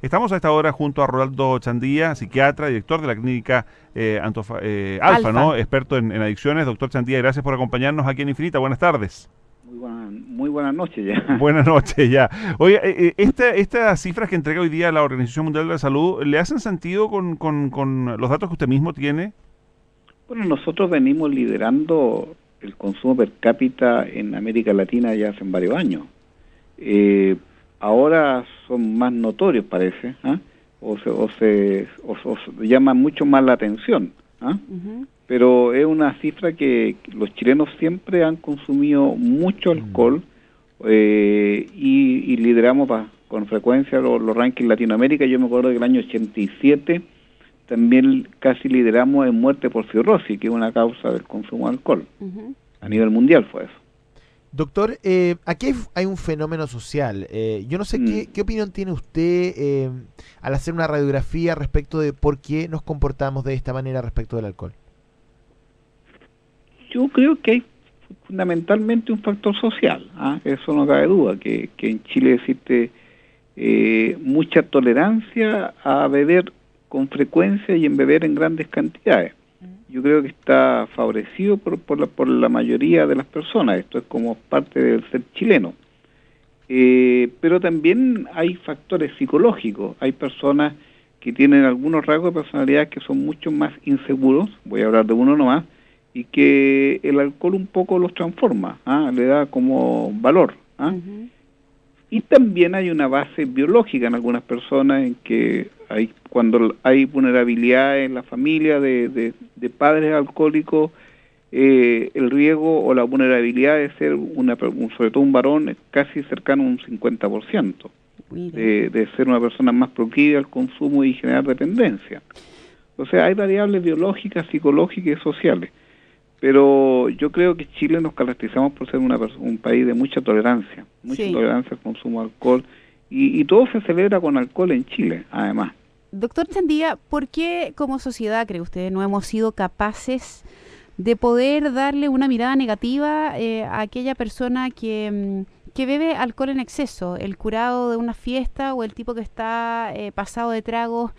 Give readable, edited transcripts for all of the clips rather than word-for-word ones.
Estamos a esta hora junto a Rolando Chandía, psiquiatra, director de la clínica Alfa, ¿no? Experto en adicciones. Doctor Chandía, gracias por acompañarnos aquí en Infinita. Buenas tardes. Muy buenas noches ya. Buenas noches ya. Oye, estas cifras que entrega hoy día la Organización Mundial de la Salud, ¿le hacen sentido con los datos que usted mismo tiene? Bueno, nosotros venimos liderando el consumo per cápita en América Latina ya hace varios años. Ahora son más notorios, parece, ¿ah? o se llaman mucho más la atención, ¿ah? Pero es una cifra que los chilenos siempre han consumido mucho alcohol y lideramos con frecuencia los rankings Latinoamérica. Yo me acuerdo que el año 87 también casi lideramos en muerte por cirrosis, que es una causa del consumo de alcohol. A nivel mundial fue eso. Doctor, aquí hay un fenómeno social. Yo no sé qué opinión tiene usted al hacer una radiografía respecto de por qué nos comportamos de esta manera respecto del alcohol. Yo creo que hay fundamentalmente un factor social, ¿ah? Eso no cabe duda, que en Chile existe mucha tolerancia a beber con frecuencia y en beber en grandes cantidades. Yo creo que está favorecido por la mayoría de las personas. Esto es como parte del ser chileno. Pero también hay factores psicológicos. Hay personas que tienen algunos rasgos de personalidad que son mucho más inseguros, voy a hablar de uno nomás, y que el alcohol un poco los transforma, ¿ah? Le da como valor, ¿ah? Y también hay una base biológica en algunas personas en que cuando hay vulnerabilidad en la familia de padres alcohólicos, el riesgo o la vulnerabilidad de ser sobre todo un varón es casi cercano a un 50%, de ser una persona más proclive al consumo y generar dependencia. O sea, hay variables biológicas, psicológicas y sociales. Pero yo creo que Chile nos caracterizamos por ser un país de mucha tolerancia al consumo de alcohol, y todo se celebra con alcohol en Chile, además. Doctor Chandía, ¿por qué como sociedad, cree usted, no hemos sido capaces de poder darle una mirada negativa a aquella persona que bebe alcohol en exceso? El curado de una fiesta o el tipo que está pasado de tragos.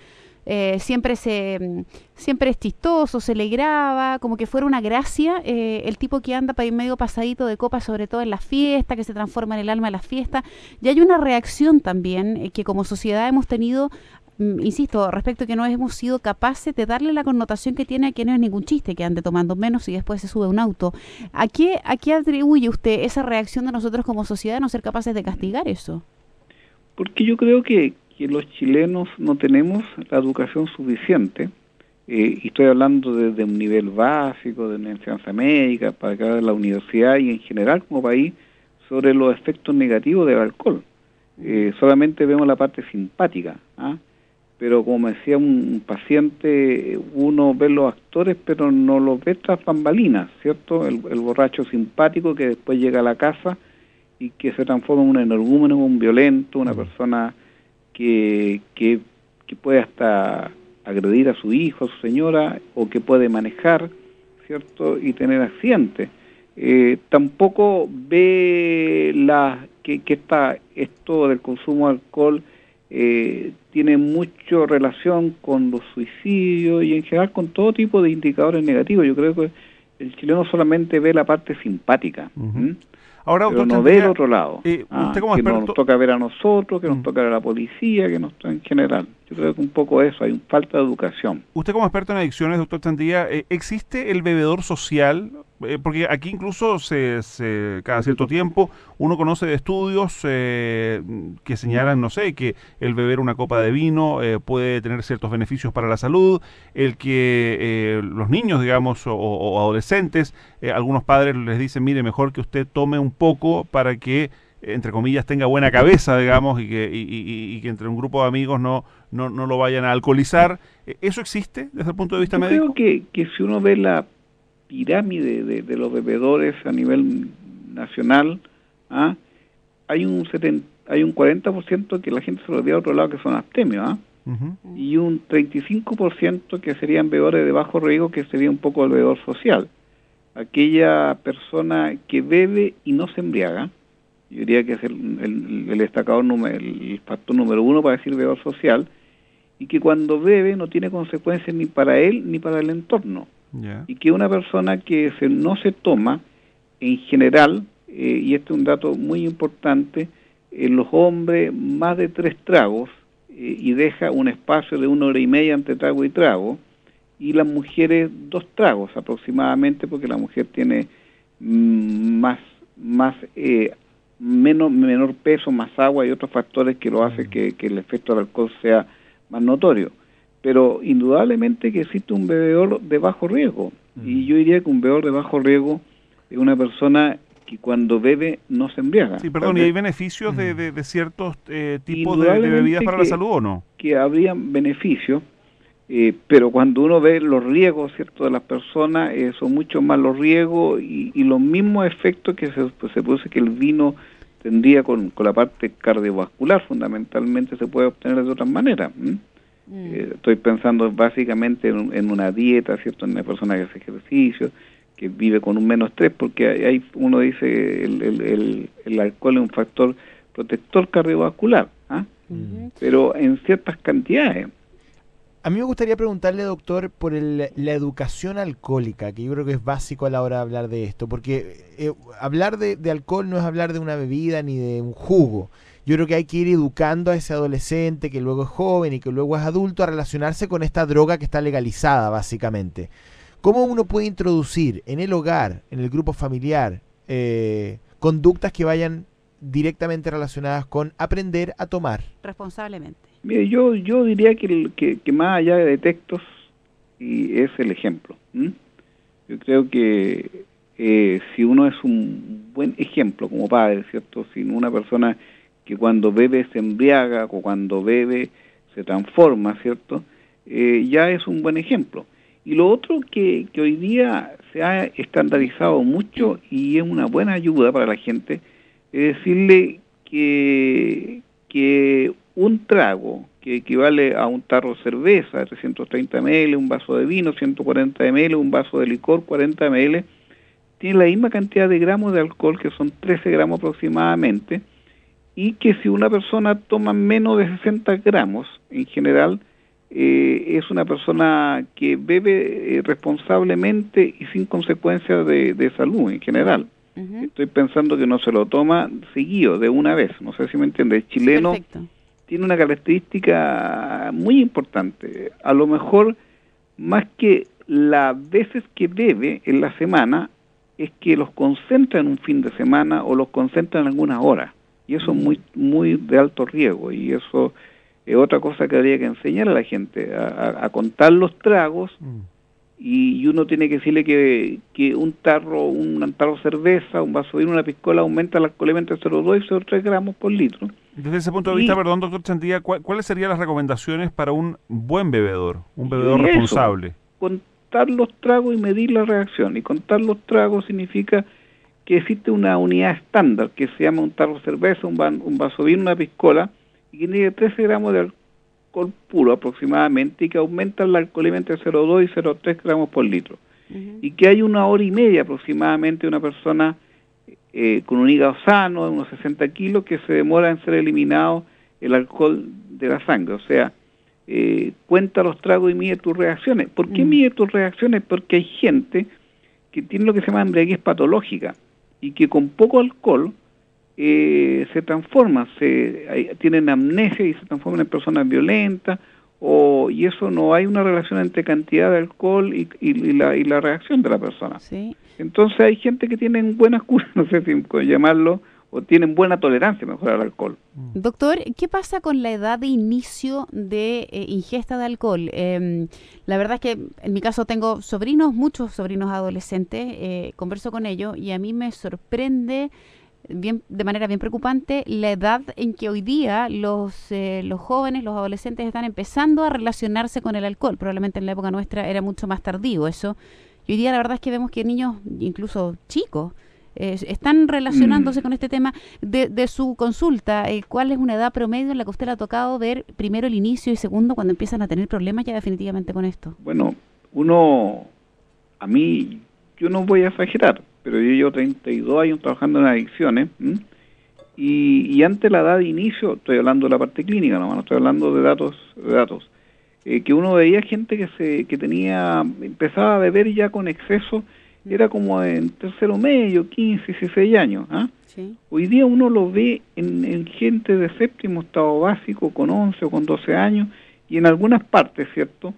Siempre es chistoso, se le graba, como que fuera una gracia, el tipo que anda para ir medio pasadito de copa, sobre todo en la fiesta, que se transforma en el alma de la fiesta. Y hay una reacción también que como sociedad hemos tenido, insisto, respecto a que no hemos sido capaces de darle la connotación que tiene a que no es ningún chiste que ande tomando menos y después se sube a un auto. ¿A qué atribuye usted esa reacción de nosotros como sociedad de no ser capaces de castigar eso? Porque yo creo que los chilenos no tenemos la educación suficiente, y estoy hablando desde un nivel básico, de una enseñanza médica, para acá de la universidad y en general como país, sobre los efectos negativos del alcohol. Solamente vemos la parte simpática, ¿ah? Pero como me decía un paciente, uno ve los actores pero no los ve tras bambalinas, ¿cierto? El borracho simpático que después llega a la casa y que se transforma en un energúmeno, un violento, una persona que puede hasta agredir a su hijo, a su señora, o que puede manejar, ¿cierto? Y tener accidentes. Tampoco ve que esto del consumo de alcohol tiene mucha relación con los suicidios y en general con todo tipo de indicadores negativos. Yo creo que el chileno solamente ve la parte simpática. Ahora, pero no ve el otro lado, usted como que experto, nos toca ver a nosotros, que nos toca ver a la policía, que nos toca en general. Yo creo que un poco eso, hay falta de educación. Usted como experto en adicciones, doctor Chandía, ¿existe el bebedor social? Porque aquí incluso cada cierto tiempo uno conoce de estudios que señalan, no sé, que el beber una copa de vino puede tener ciertos beneficios para la salud, el que los niños, digamos, o adolescentes, algunos padres les dicen, mire, mejor que usted tome un poco para que, entre comillas, tenga buena cabeza, digamos, y que entre un grupo de amigos no lo vayan a alcoholizar. ¿Eso existe desde el punto de vista médico? Yo creo que si uno ve la pirámide de los bebedores a nivel nacional, hay un 40% que la gente se lo olvida a otro lado, que son abstemios, y un 35% que serían bebedores de bajo riesgo, que sería un poco el bebedor social. Aquella persona que bebe y no se embriaga, yo diría que es el destacado el factor número uno para decir bebedor social, y que cuando bebe no tiene consecuencias ni para él ni para el entorno. Ya. Y que una persona que no se toma, en general, y este es un dato muy importante, los hombres más de 3 tragos y deja un espacio de 1 hora y media entre trago y trago, y las mujeres 2 tragos aproximadamente, porque la mujer tiene menor peso, más agua y otros factores que lo hacen que el efecto del alcohol sea más notorio. Pero indudablemente que existe un bebedor de bajo riesgo, y yo diría que un bebedor de bajo riesgo es una persona que cuando bebe no se embriaga. Sí, perdón, ¿y hay beneficios de ciertos tipos de bebidas para la salud o no? Que habría beneficios, pero cuando uno ve los riesgos, ¿cierto?, de las personas, son mucho más los riesgos y los mismos efectos que se produce que el vino tendría con la parte cardiovascular, fundamentalmente se puede obtener de otras maneras. Estoy pensando básicamente en una dieta, ¿cierto?, en una persona que hace ejercicio, que vive con un menos estrés, porque ahí uno dice el alcohol es un factor protector cardiovascular, pero en ciertas cantidades. A mí me gustaría preguntarle, doctor, por la educación alcohólica, que yo creo que es básico a la hora de hablar de esto, porque hablar de alcohol no es hablar de una bebida ni de un jugo. Yo creo que hay que ir educando a ese adolescente que luego es joven y que luego es adulto a relacionarse con esta droga que está legalizada, básicamente. ¿Cómo uno puede introducir en el hogar, en el grupo familiar, conductas que vayan directamente relacionadas con aprender a tomar? Responsablemente. Mire, yo diría que más allá de textos es el ejemplo. Yo creo que si uno es un buen ejemplo como padre, ¿cierto? Si una persona que cuando bebe se embriaga o cuando bebe se transforma, ¿cierto? Ya es un buen ejemplo. Y lo otro que hoy día se ha estandarizado mucho y es una buena ayuda para la gente, es decirle que un trago que equivale a un tarro de cerveza de 330 ml, un vaso de vino 140 ml, un vaso de licor 40 ml, tiene la misma cantidad de gramos de alcohol, que son 13 gramos aproximadamente, y que si una persona toma menos de 60 gramos, en general, es una persona que bebe responsablemente y sin consecuencias de salud en general. Estoy pensando que no se lo toma seguido, de una vez, no sé si me entiende. El chileno tiene una característica muy importante, a lo mejor más que las veces que bebe en la semana, es que los concentra en un fin de semana o los concentra en algunas horas, y eso es muy de alto riesgo, y eso es otra cosa que habría que enseñar a la gente, a contar los tragos, y uno tiene que decirle que un tarro de cerveza, un vaso de vino, una piscola aumenta el alcoholemia entre 0,2 y 0,3 gramos por litro. Desde ese punto de vista, perdón, doctor Chandía, ¿cuáles serían las recomendaciones para un buen bebedor, un bebedor responsable? Contar los tragos y medir la reacción. Y contar los tragos significa que existe una unidad estándar que se llama un tarro de cerveza, un vaso de vino, una piscola, y que tiene 13 gramos de alcohol puro aproximadamente, y que aumenta la alcoholemia entre 0,2 y 0,3 gramos por litro. Y que hay 1 hora y media aproximadamente de una persona con un hígado sano, de unos 60 kilos, que se demora en ser eliminado el alcohol de la sangre. O sea, cuenta los tragos y mide tus reacciones. ¿Por qué mide tus reacciones? Porque hay gente que tiene lo que se llama embriaguez patológica y que con poco alcohol se transforman, tienen amnesia y se transforman en personas violentas, y eso no hay una relación entre cantidad de alcohol y la reacción de la persona. Sí. Entonces hay gente que tienen buenas curas, no sé si llamarlo, o tienen buena tolerancia mejor al alcohol. Doctor, ¿qué pasa con la edad de inicio de ingesta de alcohol? La verdad es que en mi caso tengo muchos sobrinos adolescentes, converso con ellos y a mí me sorprende de manera bien preocupante la edad en que hoy día los jóvenes, los adolescentes están empezando a relacionarse con el alcohol. Probablemente en la época nuestra era mucho más tardío eso. Y hoy día la verdad es que vemos que niños, incluso chicos, están relacionándose con este tema de su consulta. ¿Cuál es una edad promedio en la que usted le ha tocado ver primero el inicio y segundo cuando empiezan a tener problemas ya definitivamente con esto? Bueno, yo no voy a exagerar, pero yo llevo 32 años trabajando en adicciones, y antes la edad de inicio, estoy hablando de la parte clínica, no estoy hablando de datos, que uno veía gente que empezaba a beber ya con exceso, era como en tercero medio, 15, 16 años. Sí. Hoy día uno lo ve en gente de séptimo estado básico, con 11 o con 12 años, y en algunas partes, ¿cierto?,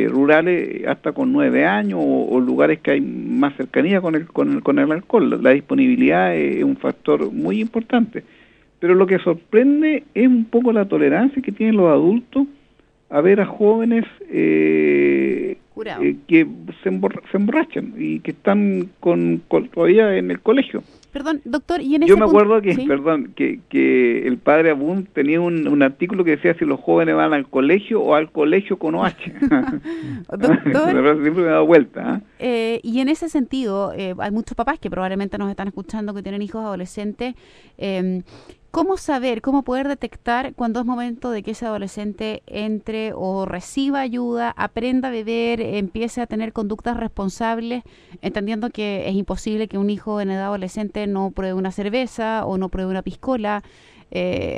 rurales hasta con 9 años, o lugares que hay más cercanía con el alcohol. La disponibilidad es un factor muy importante. Pero lo que sorprende es un poco la tolerancia que tienen los adultos a ver a jóvenes que se emborrachan y que están todavía en el colegio. Perdón, doctor, y en ese Yo me acuerdo que, ¿sí? que el padre Abun tenía un artículo que decía si los jóvenes van al colegio o al colegio con OH. Doctor, siempre me da vuelta. Y en ese sentido, hay muchos papás que probablemente nos están escuchando que tienen hijos adolescentes. ¿Cómo saber, cómo poder detectar cuando es momento de que ese adolescente entre o reciba ayuda, aprenda a beber, empiece a tener conductas responsables, entendiendo que es imposible que un hijo en edad adolescente no pruebe una cerveza o no pruebe una piscola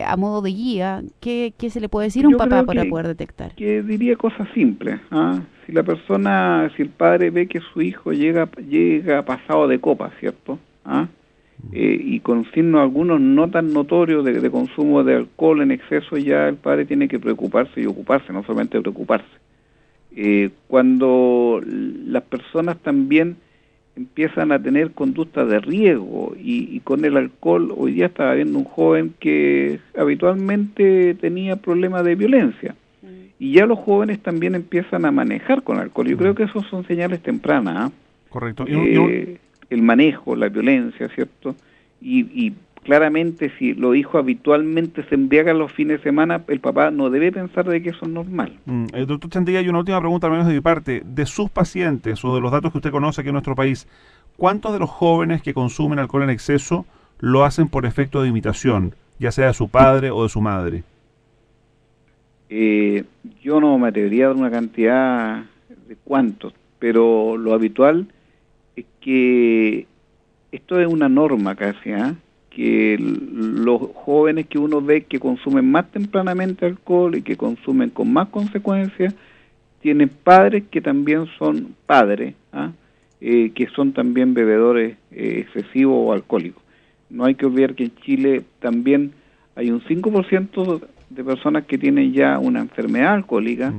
a modo de guía? ¿Qué se le puede decir a un papá para poder detectar? Que diría cosas simples. Si el padre ve que su hijo llega pasado de copa, ¿cierto? Y con signos algunos no tan notorios de consumo de alcohol en exceso, ya el padre tiene que preocuparse y ocuparse, no solamente preocuparse. Cuando las personas también empiezan a tener conductas de riesgo y con el alcohol, hoy día estaba viendo un joven que habitualmente tenía problemas de violencia, y ya los jóvenes también empiezan a manejar con alcohol. Yo creo que esos son señales tempranas. Correcto. El manejo, la violencia, ¿cierto? Y claramente si los hijos habitualmente se embriagan los fines de semana, el papá no debe pensar de que eso es normal. Doctor Chandía, hay una última pregunta, al menos de mi parte. De sus pacientes o de los datos que usted conoce aquí en nuestro país, ¿cuántos de los jóvenes que consumen alcohol en exceso lo hacen por efecto de imitación, ya sea de su padre o de su madre? Yo no me atrevería a dar una cantidad de cuántos, pero lo habitual es que esto es una norma casi, que los jóvenes que uno ve que consumen más tempranamente alcohol y que consumen con más consecuencias, tienen padres que también son padres, que son también bebedores excesivos o alcohólicos. No hay que olvidar que en Chile también hay un 5% de personas que tienen ya una enfermedad alcohólica,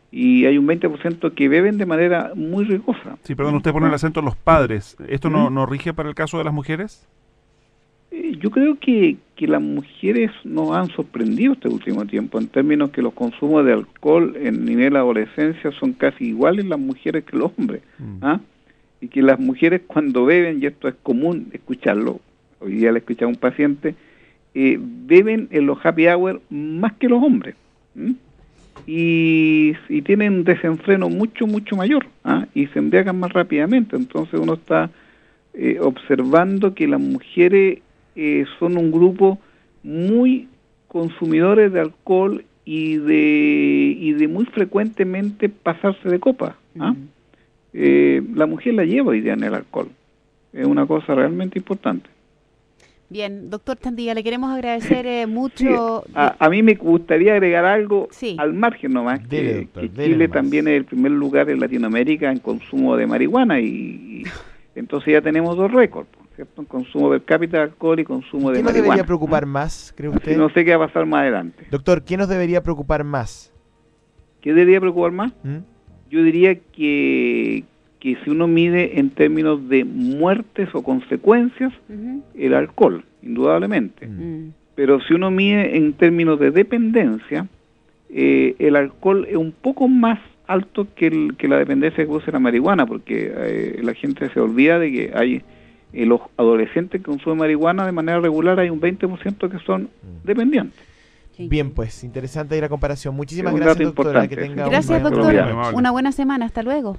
y hay un 20% que beben de manera muy riesgosa. Sí, perdón, usted pone el acento en los padres. ¿Esto no rige para el caso de las mujeres? Yo creo que las mujeres nos han sorprendido este último tiempo, en términos que los consumos de alcohol en nivel de adolescencia son casi iguales las mujeres que los hombres. Y que las mujeres cuando beben, y esto es común escucharlo, hoy día le escuché a un paciente, beben en los happy hour más que los hombres. Y tienen un desenfreno mucho mayor, y se embriagan más rápidamente. Entonces uno está observando que las mujeres son un grupo muy consumidores de alcohol y de muy frecuentemente pasarse de copa. La mujer la lleva hoy día en el alcohol. Es una cosa realmente importante. Bien, doctor Chandía, le queremos agradecer mucho. Sí, a mí me gustaría agregar algo al margen nomás, que Chile también es el primer lugar en Latinoamérica en consumo de marihuana, y entonces ya tenemos 2 récords, ¿cierto? En consumo per cápita de alcohol y consumo de marihuana. ¿Qué nos debería preocupar más, cree usted? No sé qué va a pasar más adelante. Doctor, ¿qué nos debería preocupar más? ¿Qué debería preocupar más? Yo diría que si uno mide en términos de muertes o consecuencias, el alcohol, indudablemente. Pero si uno mide en términos de dependencia, el alcohol es un poco más alto que la dependencia que produce la marihuana, porque la gente se olvida de que hay los adolescentes que consumen marihuana de manera regular, hay un 20% que son dependientes. Bien, pues, interesante ahí la comparación. Muchísimas gracias, doctora. Que tenga gracias, doctor. Una buena semana. Hasta luego.